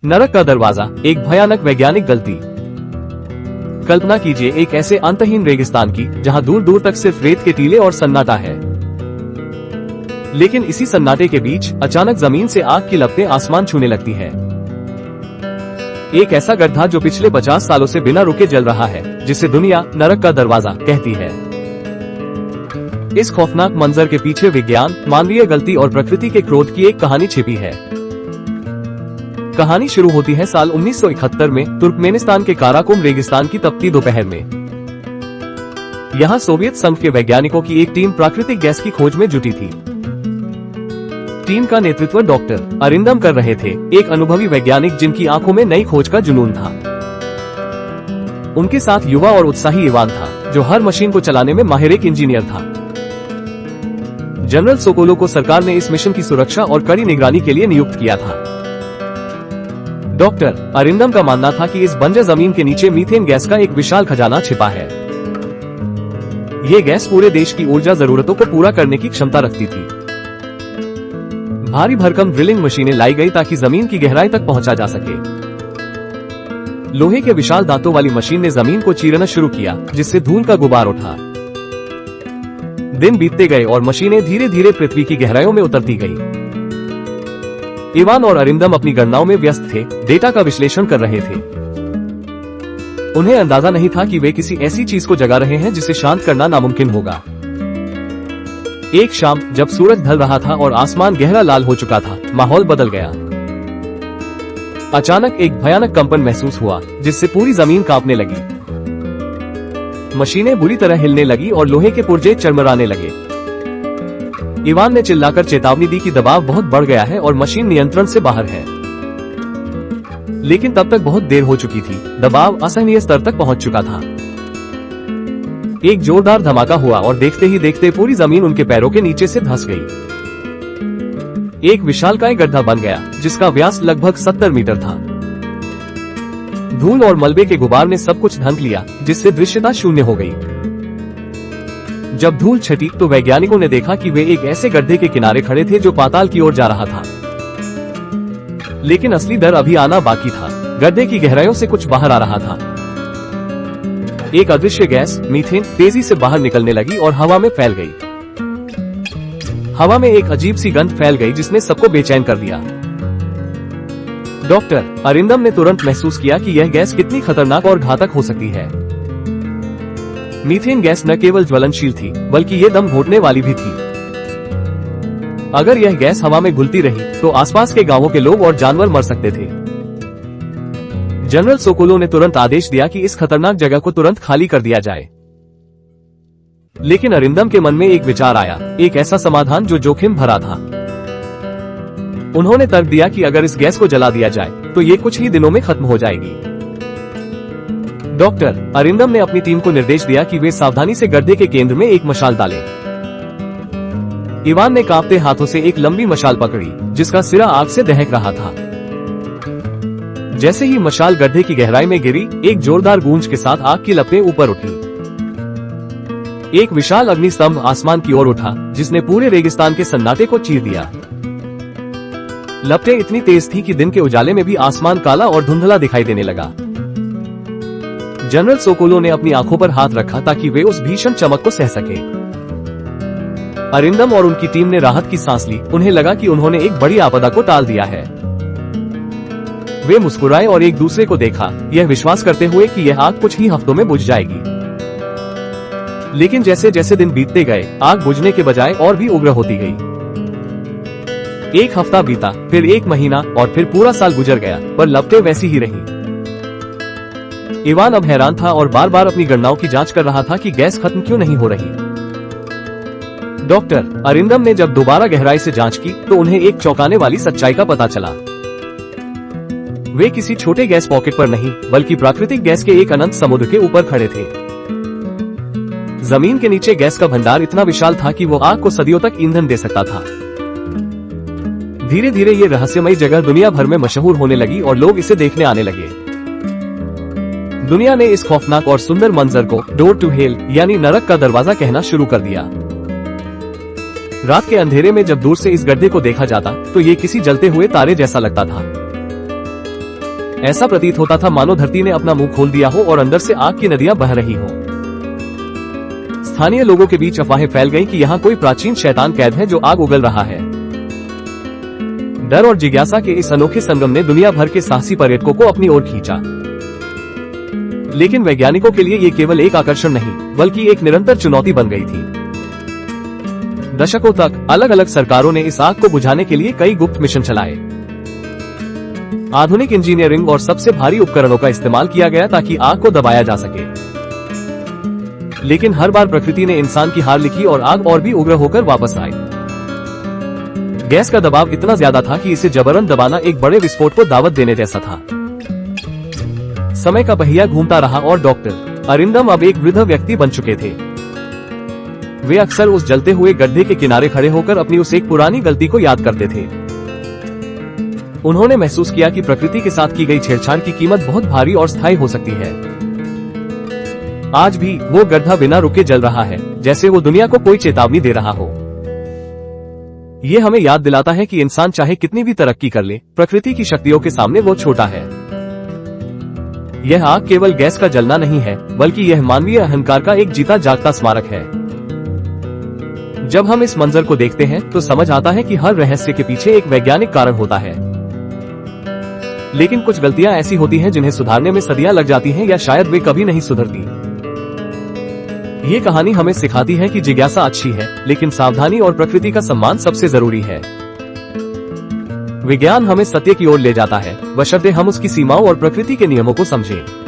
नरक का दरवाजा, एक भयानक वैज्ञानिक गलती। कल्पना कीजिए एक ऐसे अंतहीन रेगिस्तान की जहां दूर दूर तक सिर्फ रेत के टीले और सन्नाटा है। लेकिन इसी सन्नाटे के बीच अचानक जमीन से आग की लपटें आसमान छूने लगती है। एक ऐसा गड्ढा जो पिछले 50 सालों से बिना रुके जल रहा है, जिसे दुनिया नरक का दरवाजा कहती है। इस खौफनाक मंजर के पीछे विज्ञान, मानवीय गलती और प्रकृति के क्रोध की एक कहानी छिपी है। कहानी शुरू होती है साल 1971 में तुर्कमेनिस्तान के काराकोरम रेगिस्तान की तपती दोपहर में। यहाँ सोवियत संघ के वैज्ञानिकों की एक टीम प्राकृतिक गैस की खोज में जुटी थी। टीम का नेतृत्व डॉक्टर अरिंदम कर रहे थे, एक अनुभवी वैज्ञानिक जिनकी आंखों में नई खोज का जुनून था। उनके साथ युवा और उत्साही इवान था, जो हर मशीन को चलाने में माहिर एक इंजीनियर था। जनरल सोकोलोव को सरकार ने इस मिशन की सुरक्षा और कड़ी निगरानी के लिए नियुक्त किया था। डॉक्टर अरिंदम का मानना था कि इस बंजर जमीन के नीचे मीथेन गैस का एक विशाल खजाना छिपा है। ये गैस पूरे देश की ऊर्जा जरूरतों को पूरा करने की क्षमता रखती थी। भारी भरकम ड्रिलिंग मशीनें लाई गई ताकि जमीन की गहराई तक पहुंचा जा सके। लोहे के विशाल दांतों वाली मशीन ने जमीन को चीरना शुरू किया, जिससे धूल का गुबार उठा। दिन बीतते गए और मशीनें धीरे धीरे पृथ्वी की गहराइयों में उतरती गई। इवान और अरिंदम अपनी गणनाओं में व्यस्त थे, डेटा का विश्लेषण कर रहे थे। उन्हें अंदाजा नहीं था कि वे किसी ऐसी चीज को जगा रहे हैं जिसे शांत करना नामुमकिन होगा। एक शाम जब सूरज ढल रहा था और आसमान गहरा लाल हो चुका था, माहौल बदल गया। अचानक एक भयानक कंपन महसूस हुआ, जिससे पूरी जमीन कांपने लगी। मशीनें बुरी तरह हिलने लगी और लोहे के पुर्जे चरमराने लगे। इवान ने चिल्लाकर चेतावनी दी कि दबाव बहुत बढ़ गया है और मशीन नियंत्रण से बाहर है। लेकिन तब तक बहुत देर हो चुकी थी, दबाव असहनीय स्तर तक पहुंच चुका था। एक जोरदार धमाका हुआ और देखते ही देखते पूरी जमीन उनके पैरों के नीचे से धंस गई। एक विशालकाय गड्ढा बन गया, जिसका व्यास लगभग 70 मीटर था। धूल और मलबे के गुबार ने सब कुछ ढक लिया, जिससे दृश्यता शून्य हो गई। जब धूल छटी तो वैज्ञानिकों ने देखा कि वे एक ऐसे गड्ढे के किनारे खड़े थे जो पाताल की ओर जा रहा था। लेकिन असली डर अभी आना बाकी था। गड्ढे की गहराइयों से कुछ बाहर आ रहा था। एक अदृश्य गैस, मीथेन, तेजी से बाहर निकलने लगी और हवा में फैल गई। हवा में एक अजीब सी गंध फैल गई जिसने सबको बेचैन कर दिया। डॉक्टर अरिंदम ने तुरंत महसूस किया कि यह गैस कितनी खतरनाक और घातक हो सकती है। मीथेन गैस न केवल ज्वलनशील थी, बल्कि ये दम घोटने वाली भी थी। अगर यह गैस हवा में घुलती रही तो आसपास के गांवों के लोग और जानवर मर सकते थे। जनरल सोकोलोव ने तुरंत आदेश दिया कि इस खतरनाक जगह को तुरंत खाली कर दिया जाए। लेकिन अरिंदम के मन में एक विचार आया, एक ऐसा समाधान जो जोखिम भरा था। उन्होंने तर्क दिया कि अगर इस गैस को जला दिया जाए तो ये कुछ ही दिनों में खत्म हो जाएगी। डॉक्टर अरिंदम ने अपनी टीम को निर्देश दिया कि वे सावधानी से गड्ढे के केंद्र में एक मशाल डालें। इवान ने कांपते हाथों से एक लंबी मशाल पकड़ी, जिसका सिरा आग से दहक रहा था। जैसे ही मशाल गड्ढे की गहराई में गिरी, एक जोरदार गूंज के साथ आग की लपटें ऊपर उठी। एक विशाल अग्निस्तंभ आसमान की ओर उठा, जिसने पूरे रेगिस्तान के सन्नाटे को चीर दिया। लपटें इतनी तेज थी कि दिन के उजाले में भी आसमान काला और धुंधला दिखाई देने लगा। जनरल सोकोलोव ने अपनी आंखों पर हाथ रखा ताकि वे उस भीषण चमक को सह सके। अरिंदम और उनकी टीम ने राहत की सांस ली। उन्हें लगा कि उन्होंने एक बड़ी आपदा को टाल दिया है। वे मुस्कुराए और एक दूसरे को देखा, यह विश्वास करते हुए कि यह आग कुछ ही हफ्तों में बुझ जाएगी। लेकिन जैसे जैसे दिन बीतते गए, आग बुझने के बजाय और भी उग्र होती गई। एक हफ्ता बीता, फिर एक महीना और फिर पूरा साल गुजर गया, पर लपटें वैसी ही रही। इवान अब हैरान था और बार बार अपनी गणनाओं की जांच कर रहा था कि गैस खत्म क्यों नहीं हो रही। डॉक्टर अरिंदम ने जब दोबारा गहराई से जांच की तो उन्हें एक चौंकाने वाली सच्चाई का पता चला। वे किसी छोटे गैस पॉकेट पर नहीं, बल्कि प्राकृतिक गैस के एक अनंत समुद्र के ऊपर खड़े थे। जमीन के नीचे गैस का भंडार इतना विशाल था कि वो आग को सदियों तक ईंधन दे सकता था। धीरे धीरे ये रहस्यमयी जगह दुनिया भर में मशहूर होने लगी और लोग इसे देखने आने लगे। दुनिया ने इस खौफनाक और सुंदर मंजर को डोर टू हेल यानी नरक का दरवाजा कहना शुरू कर दिया। रात के अंधेरे में जब दूर से इस गड्ढे को देखा जाता तो ये किसी जलते हुए तारे जैसा लगता था। ऐसा प्रतीत होता था मानो धरती ने अपना मुंह खोल दिया हो और अंदर से आग की नदियां बह रही हो। स्थानीय लोगों के बीच अफवाहें फैल गईं कि यहाँ कोई प्राचीन शैतान कैद है जो आग उगल रहा है। डर और जिज्ञासा के इस अनोखे संगम ने दुनिया भर के साहसी पर्यटकों को अपनी ओर खींचा। लेकिन वैज्ञानिकों के लिए ये केवल एक आकर्षण नहीं, बल्कि एक निरंतर चुनौती बन गई थी। दशकों तक अलग अलग सरकारों ने इस आग को बुझाने के लिए कई गुप्त मिशन चलाए। आधुनिक इंजीनियरिंग और सबसे भारी उपकरणों का इस्तेमाल किया गया ताकि आग को दबाया जा सके। लेकिन हर बार प्रकृति ने इंसान की हार लिखी और आग और भी उग्र होकर वापस आई। गैस का दबाव इतना ज्यादा था कि इसे जबरन दबाना एक बड़े विस्फोट को दावत देने जैसा था। समय का पहिया घूमता रहा और डॉक्टर अरिंदम अब एक वृद्ध व्यक्ति बन चुके थे। वे अक्सर उस जलते हुए गड्ढे के किनारे खड़े होकर अपनी उस एक पुरानी गलती को याद करते थे। उन्होंने महसूस किया कि प्रकृति के साथ की गई छेड़छाड़ की कीमत बहुत भारी और स्थायी हो सकती है। आज भी वो गड्ढा बिना रुके जल रहा है, जैसे वो दुनिया को कोई चेतावनी दे रहा हो। ये हमें याद दिलाता है कि इंसान चाहे कितनी भी तरक्की कर ले, प्रकृति की शक्तियों के सामने वो छोटा है। यह आग केवल गैस का जलना नहीं है, बल्कि यह मानवीय अहंकार का एक जीता जागता स्मारक है। जब हम इस मंजर को देखते हैं तो समझ आता है कि हर रहस्य के पीछे एक वैज्ञानिक कारण होता है। लेकिन कुछ गलतियां ऐसी होती हैं जिन्हें सुधारने में सदियां लग जाती हैं, या शायद वे कभी नहीं सुधरती। ये कहानी हमें सिखाती है कि जिज्ञासा अच्छी है, लेकिन सावधानी और प्रकृति का सम्मान सबसे जरूरी है। विज्ञान हमें सत्य की ओर ले जाता है, बशर्ते हम उसकी सीमाओं और प्रकृति के नियमों को समझें।